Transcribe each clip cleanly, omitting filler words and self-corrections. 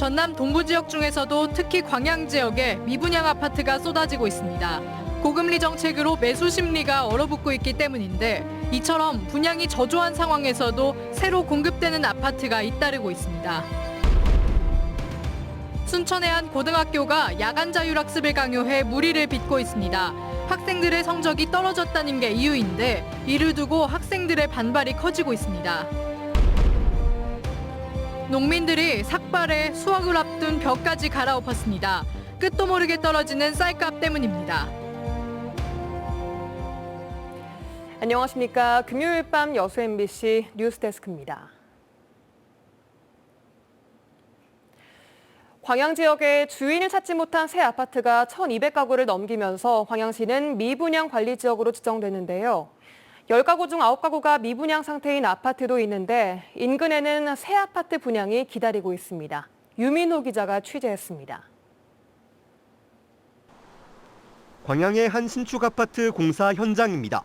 전남 동부 지역 중에서도 특히 광양 지역에 미분양 아파트가 쏟아지고 있습니다. 고금리 정책으로 매수 심리가 얼어붙고 있기 때문인데 이처럼 분양이 저조한 상황에서도 새로 공급되는 아파트가 잇따르고 있습니다. 순천의 한 고등학교가 야간 자율학습을 강요해 무리를 빚고 있습니다. 학생들의 성적이 떨어졌다는 게 이유인데 이를 두고 학생들의 반발이 커지고 있습니다. 농민들이 삭발에 수확을 앞둔 벼까지 갈아엎었습니다. 끝도 모르게 떨어지는 쌀값 때문입니다. 안녕하십니까. 금요일 밤 여수 MBC 뉴스데스크입니다. 광양 지역에 주인을 찾지 못한 새 아파트가 1,200가구를 넘기면서 광양시는 미분양 관리 지역으로 지정됐는데요. 10가구 중 9가구가 미분양 상태인 아파트도 있는데 인근에는 새 아파트 분양이 기다리고 있습니다. 유민호 기자가 취재했습니다. 광양의 한 신축 아파트 공사 현장입니다.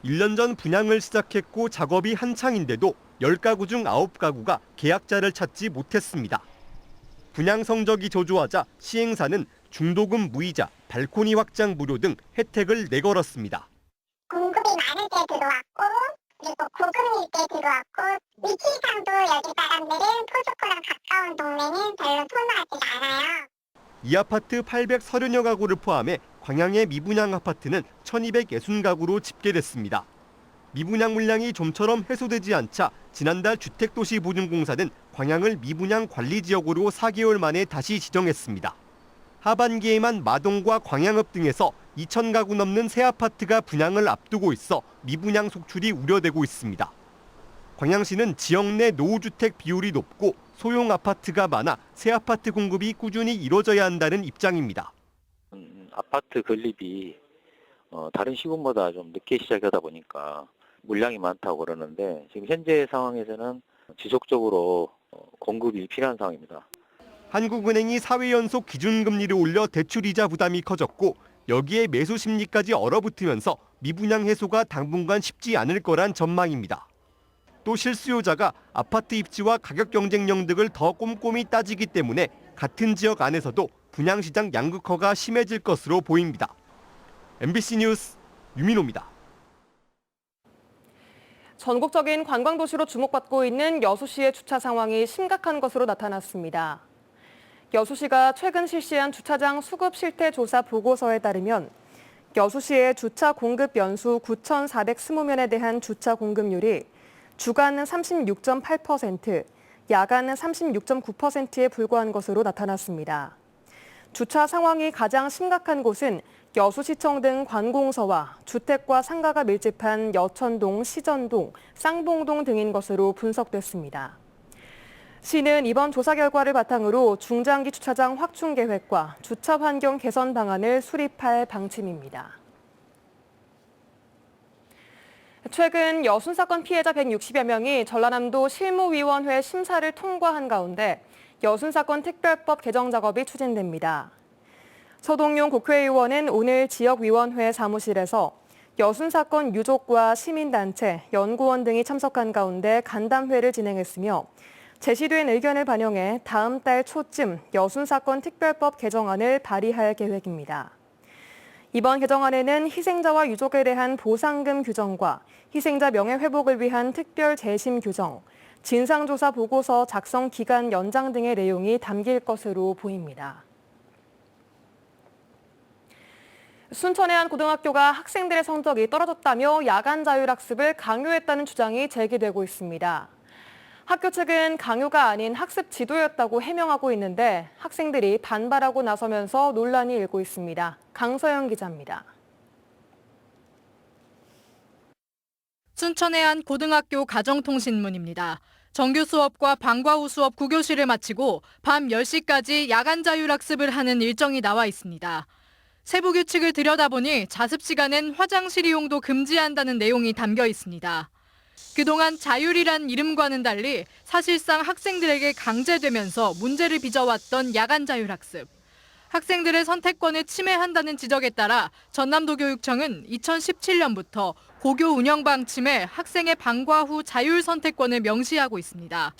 1년 전 분양을 시작했고 작업이 한창인데도 10가구 중 9가구가 계약자를 찾지 못했습니다. 분양 성적이 저조하자 시행사는 중도금 무이자, 발코니 확장 무료 등 혜택을 내걸었습니다. 공급이 많을 때 들어왔고 그리고 고금리일 때 들어왔고 위치상도 여기 사람들은 포스코랑 가까운 동네는 별로 선호하지 않아요. 이 아파트 830여 가구를 포함해 광양의 미분양 아파트는 1,260가구로 집계됐습니다. 미분양 물량이 좀처럼 해소되지 않자 지난달 주택도시보증공사는 광양을 미분양 관리지역으로 4개월 만에 다시 지정했습니다. 하반기에만 마동과 광양읍 등에서 2,000가구 넘는 새 아파트가 분양을 앞두고 있어 미분양 속출이 우려되고 있습니다. 광양시는 지역 내 노후주택 비율이 높고 소형 아파트가 많아 새 아파트 공급이 꾸준히 이뤄져야 한다는 입장입니다. 아파트 건립이 다른 시군보다 좀 늦게 시작하다 보니까 물량이 많다고 그러는데 지금 현재 상황에서는 지속적으로 공급이 필요한 상황입니다. 한국은행이 4회 연속 기준금리를 올려 대출이자 부담이 커졌고 여기에 매수 심리까지 얼어붙으면서 미분양 해소가 당분간 쉽지 않을 거란 전망입니다. 또 실수요자가 아파트 입지와 가격 경쟁력 등을 더 꼼꼼히 따지기 때문에 같은 지역 안에서도 분양시장 양극화가 심해질 것으로 보입니다. MBC 뉴스 유민호입니다. 전국적인 관광도시로 주목받고 있는 여수시의 주차 상황이 심각한 것으로 나타났습니다. 여수시가 최근 실시한 주차장 수급 실태 조사 보고서에 따르면 여수시의 주차 공급 연수 9,420면에 대한 주차 공급률이 주간은 36.8%, 야간은 36.9%에 불과한 것으로 나타났습니다. 주차 상황이 가장 심각한 곳은 여수시청 등 관공서와 주택과 상가가 밀집한 여천동, 시전동, 쌍봉동 등인 것으로 분석됐습니다. 시는 이번 조사 결과를 바탕으로 중장기 주차장 확충 계획과 주차 환경 개선 방안을 수립할 방침입니다. 최근 여순 사건 피해자 160여 명이 전라남도 실무위원회 심사를 통과한 가운데 여순 사건 특별법 개정 작업이 추진됩니다. 서동용 국회의원은 오늘 지역위원회 사무실에서 여순 사건 유족과 시민단체, 연구원 등이 참석한 가운데 간담회를 진행했으며 제시된 의견을 반영해 다음 달 초쯤 여순 사건 특별법 개정안을 발의할 계획입니다. 이번 개정안에는 희생자와 유족에 대한 보상금 규정과 희생자 명예회복을 위한 특별 재심 규정, 진상조사 보고서 작성 기간 연장 등의 내용이 담길 것으로 보입니다. 순천의 한 고등학교가 학생들의 성적이 떨어졌다며 야간 자율학습을 강요했다는 주장이 제기되고 있습니다. 학교 측은 강요가 아닌 학습 지도였다고 해명하고 있는데 학생들이 반발하고 나서면서 논란이 일고 있습니다. 강서영 기자입니다. 순천의 한 고등학교 가정통신문입니다. 정규 수업과 방과 후 수업 9교시를 마치고 밤 10시까지 야간 자율학습을 하는 일정이 나와 있습니다. 세부 규칙을 들여다보니 자습 시간엔 화장실 이용도 금지한다는 내용이 담겨 있습니다. 그동안 자율이란 이름과는 달리 사실상 학생들에게 강제되면서 문제를 빚어왔던 야간 자율학습. 학생들의 선택권을 침해한다는 지적에 따라 전남도교육청은 2017년부터 고교 운영 방침에 학생의 방과 후 자율 선택권을 명시하고 있습니다.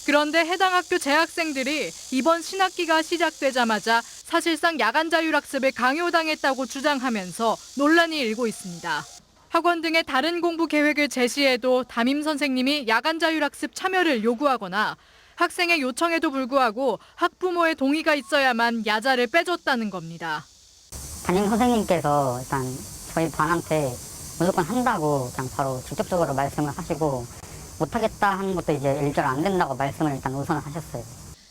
그런데 해당 학교 재학생들이 이번 신학기가 시작되자마자 사실상 야간 자율학습에 강요당했다고 주장하면서 논란이 일고 있습니다. 학원 등의 다른 공부 계획을 제시해도 담임 선생님이 야간 자율학습 참여를 요구하거나 학생의 요청에도 불구하고 학부모의 동의가 있어야만 야자를 빼줬다는 겁니다. 담임 선생님께서 일단 저희 반한테 무조건 한다고 그냥 바로 직접적으로 말씀을 하시고 못하겠다 하는 것도 이제 일절 안 된다고 말씀을 일단 우선을 하셨어요.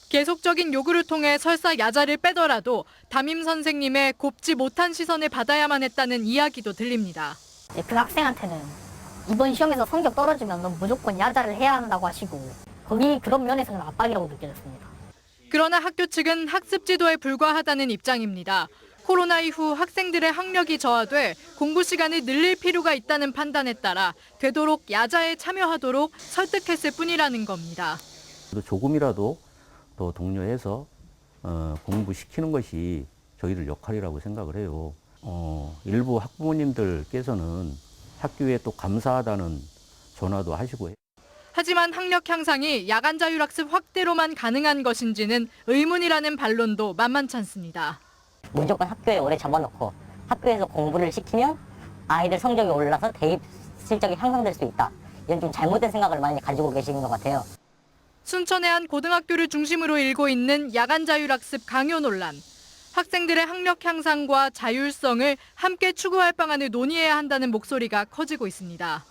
계속적인 요구를 통해 설사 야자를 빼더라도 담임 선생님의 곱지 못한 시선을 받아야만 했다는 이야기도 들립니다. 그 학생한테는 이번 시험에서 성적 떨어지면 넌 무조건 야자를 해야 한다고 하시고 그런 면에서는 압박이라고 느껴졌습니다. 그러나 학교 측은 학습 지도에 불과하다는 입장입니다. 코로나 이후 학생들의 학력이 저하돼 공부 시간을 늘릴 필요가 있다는 판단에 따라 되도록 야자에 참여하도록 설득했을 뿐이라는 겁니다. 조금이라도 더 독려해서 공부시키는 것이 저희들 역할이라고 생각을 해요. 일부 학부모님들께서는 학교에 또 감사하다는 전화도 하시고 해요. 하지만 학력 향상이 야간 자율학습 확대로만 가능한 것인지는 의문이라는 반론도 만만찮습니다. 무조건 학교에 오래 잡아놓고 학교에서 공부를 시키면 아이들 성적이 올라서 대입 실적이 향상될 수 있다. 이런 좀 잘못된 생각을 많이 가지고 계시는 것 같아요. 순천의 한 고등학교를 중심으로 일고 있는 야간 자율학습 강요 논란. 학생들의 학력 향상과 자율성을 함께 추구할 방안을 논의해야 한다는 목소리가 커지고 있습니다.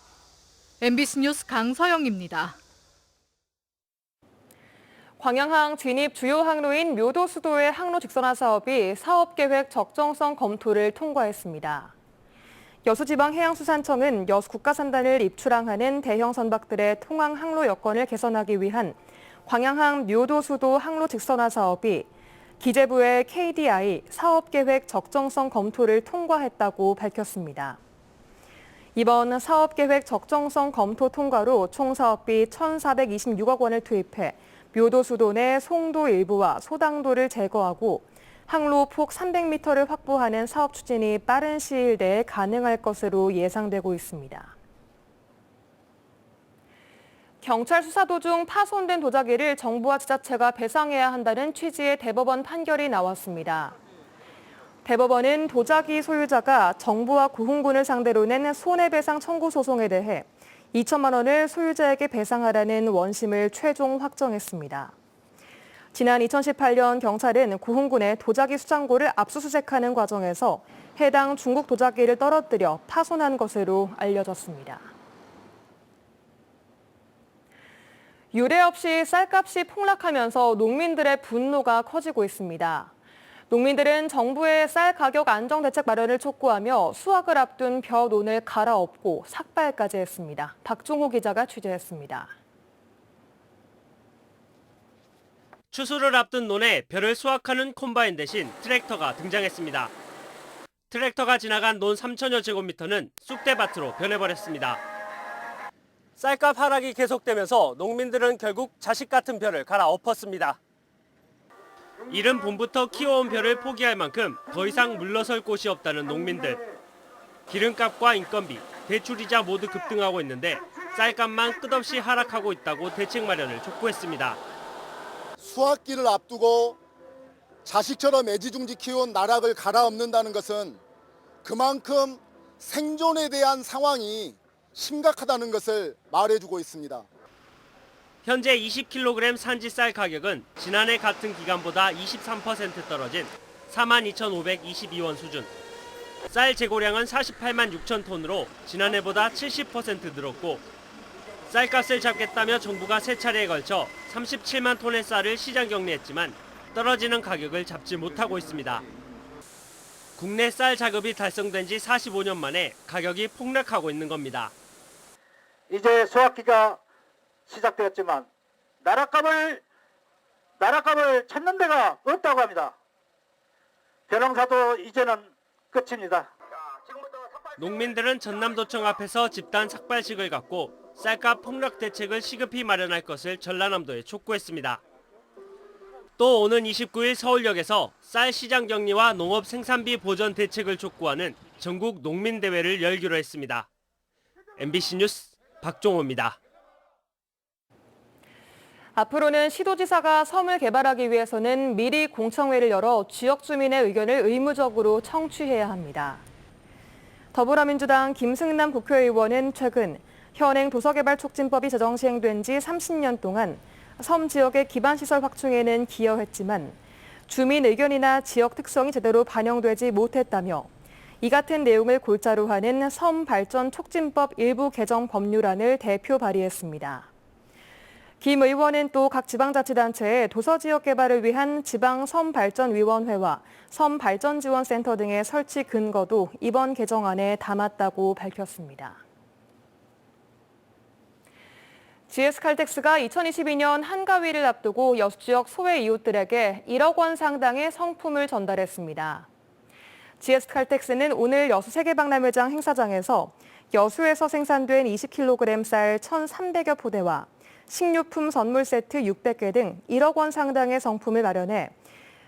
MBC 뉴스 강서영입니다. 광양항 진입 주요 항로인 묘도수도의 항로 직선화 사업이 사업계획 적정성 검토를 통과했습니다. 여수지방해양수산청은 여수 국가산단을 입출항하는 대형 선박들의 통항 항로 여건을 개선하기 위한 광양항 묘도수도 항로 직선화 사업이 기재부의 KDI 사업계획 적정성 검토를 통과했다고 밝혔습니다. 이번 사업계획 적정성 검토 통과로 총 사업비 1,426억 원을 투입해 묘도수도 내 송도 일부와 소당도를 제거하고 항로 폭 300m를 확보하는 사업 추진이 빠른 시일 내에 가능할 것으로 예상되고 있습니다. 경찰 수사 도중 파손된 도자기를 정부와 지자체가 배상해야 한다는 취지의 대법원 판결이 나왔습니다. 대법원은 도자기 소유자가 정부와 구흥군을 상대로 낸 손해배상 청구 소송에 대해 2천만 원을 소유자에게 배상하라는 원심을 최종 확정했습니다. 지난 2018년 경찰은 구흥군의 도자기 수장고를 압수수색하는 과정에서 해당 중국 도자기를 떨어뜨려 파손한 것으로 알려졌습니다. 유례 없이 쌀값이 폭락하면서 농민들의 분노가 커지고 있습니다. 농민들은 정부의 쌀 가격 안정 대책 마련을 촉구하며 수확을 앞둔 벼논을 갈아엎고 삭발까지 했습니다. 박종호 기자가 취재했습니다. 추수를 앞둔 논에 벼를 수확하는 콤바인 대신 트랙터가 등장했습니다. 트랙터가 지나간 논 3천여 제곱미터는 쑥대밭으로 변해버렸습니다. 쌀값 하락이 계속되면서 농민들은 결국 자식 같은 벼를 갈아엎었습니다. 이른 봄부터 키워온 벼를 포기할 만큼 더 이상 물러설 곳이 없다는 농민들. 기름값과 인건비, 대출이자 모두 급등하고 있는데 쌀값만 끝없이 하락하고 있다고 대책 마련을 촉구했습니다. 수확기를 앞두고 자식처럼 애지중지 키운 나락을 갈아엎는다는 것은 그만큼 생존에 대한 상황이 심각하다는 것을 말해주고 있습니다. 현재 20kg 산지 쌀 가격은 지난해 같은 기간보다 23% 떨어진 42,522원 수준. 쌀 재고량은 48만 6천 톤으로 지난해보다 70% 늘었고 쌀값을 잡겠다며 정부가 세 차례에 걸쳐 37만 톤의 쌀을 시장 격리했지만 떨어지는 가격을 잡지 못하고 있습니다. 국내 쌀 자급이 달성된 지 45년 만에 가격이 폭락하고 있는 겁니다. 이제 수확기가 시작되었지만 나락값을 찾는 데가 없다고 합니다. 벼농사도 이제는 끝입니다. 농민들은 전남도청 앞에서 집단 삭발식을 갖고 쌀값 폭락 대책을 시급히 마련할 것을 전라남도에 촉구했습니다. 또 오는 29일 서울역에서 쌀 시장 격리와 농업 생산비 보전 대책을 촉구하는 전국 농민대회를 열기로 했습니다. MBC 뉴스 박종호입니다. 앞으로는 시도지사가 섬을 개발하기 위해서는 미리 공청회를 열어 지역 주민의 의견을 의무적으로 청취해야 합니다. 더불어민주당 김승남 국회의원은 최근 현행 도서개발촉진법이 제정 시행된 지 30년 동안 섬 지역의 기반시설 확충에는 기여했지만 주민 의견이나 지역 특성이 제대로 반영되지 못했다며 이 같은 내용을 골자로 하는 섬발전촉진법 일부 개정 법률안을 대표 발의했습니다. 김 의원은 또 각 지방자치단체에 도서지역 개발을 위한 지방섬발전위원회와 섬발전지원센터 등의 설치 근거도 이번 개정안에 담았다고 밝혔습니다. GS칼텍스가 2022년 한가위를 앞두고 여수 지역 소외 이웃들에게 1억 원 상당의 성품을 전달했습니다. GS칼텍스는 오늘 여수 세계박람회장 행사장에서 여수에서 생산된 20kg 쌀 1,300여 포대와 식료품 선물 세트 600개 등 1억 원 상당의 성품을 마련해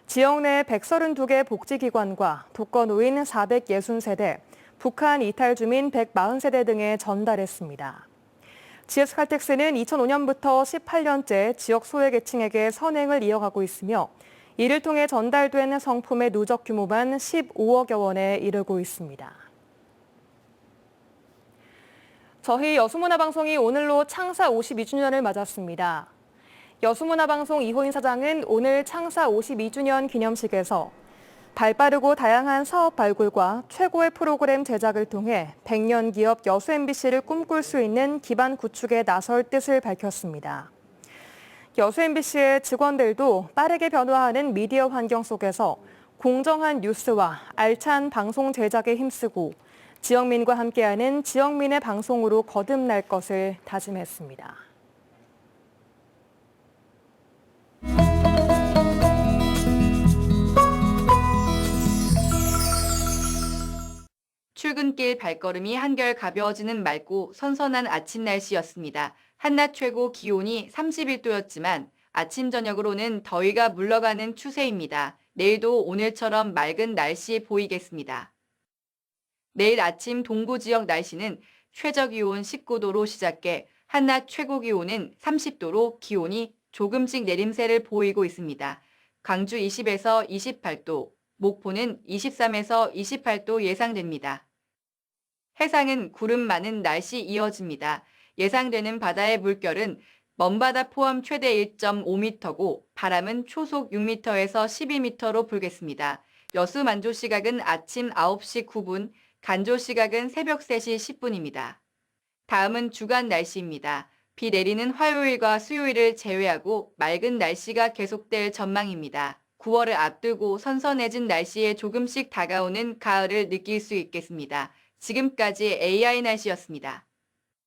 지역 내 132개 복지기관과 독거노인 460세대, 북한 이탈 주민 140세대 등에 전달했습니다. GS칼텍스는 2005년부터 18년째 지역 소외계층에게 선행을 이어가고 있으며 이를 통해 전달된 성품의 누적 규모만 15억여 원에 이르고 있습니다. 저희 여수문화방송이 오늘로 창사 52주년을 맞았습니다. 여수문화방송 이호인 사장은 오늘 창사 52주년 기념식에서 발빠르고 다양한 사업 발굴과 최고의 프로그램 제작을 통해 100년 기업 여수 MBC를 꿈꿀 수 있는 기반 구축에 나설 뜻을 밝혔습니다. 여수 MBC의 직원들도 빠르게 변화하는 미디어 환경 속에서 공정한 뉴스와 알찬 방송 제작에 힘쓰고 지역민과 함께하는 지역민의 방송으로 거듭날 것을 다짐했습니다. 출근길 발걸음이 한결 가벼워지는 맑고 선선한 아침 날씨였습니다. 한낮 최고 기온이 31도였지만 아침 저녁으로는 더위가 물러가는 추세입니다. 내일도 오늘처럼 맑은 날씨 보이겠습니다. 내일 아침 동부 지역 날씨는 최저 기온 19도로 시작해 한낮 최고 기온은 30도로 기온이 조금씩 내림세를 보이고 있습니다. 광주 20에서 28도, 목포는 23에서 28도 예상됩니다. 해상은 구름 많은 날씨 이어집니다. 예상되는 바다의 물결은 먼바다 포함 최대 1.5m고 바람은 초속 6m에서 12m로 불겠습니다. 여수 만조 시각은 아침 9시 9분, 간조 시각은 새벽 3시 10분입니다. 다음은 주간 날씨입니다. 비 내리는 화요일과 수요일을 제외하고 맑은 날씨가 계속될 전망입니다. 9월을 앞두고 선선해진 날씨에 조금씩 다가오는 가을을 느낄 수 있겠습니다. 지금까지 AI 날씨였습니다.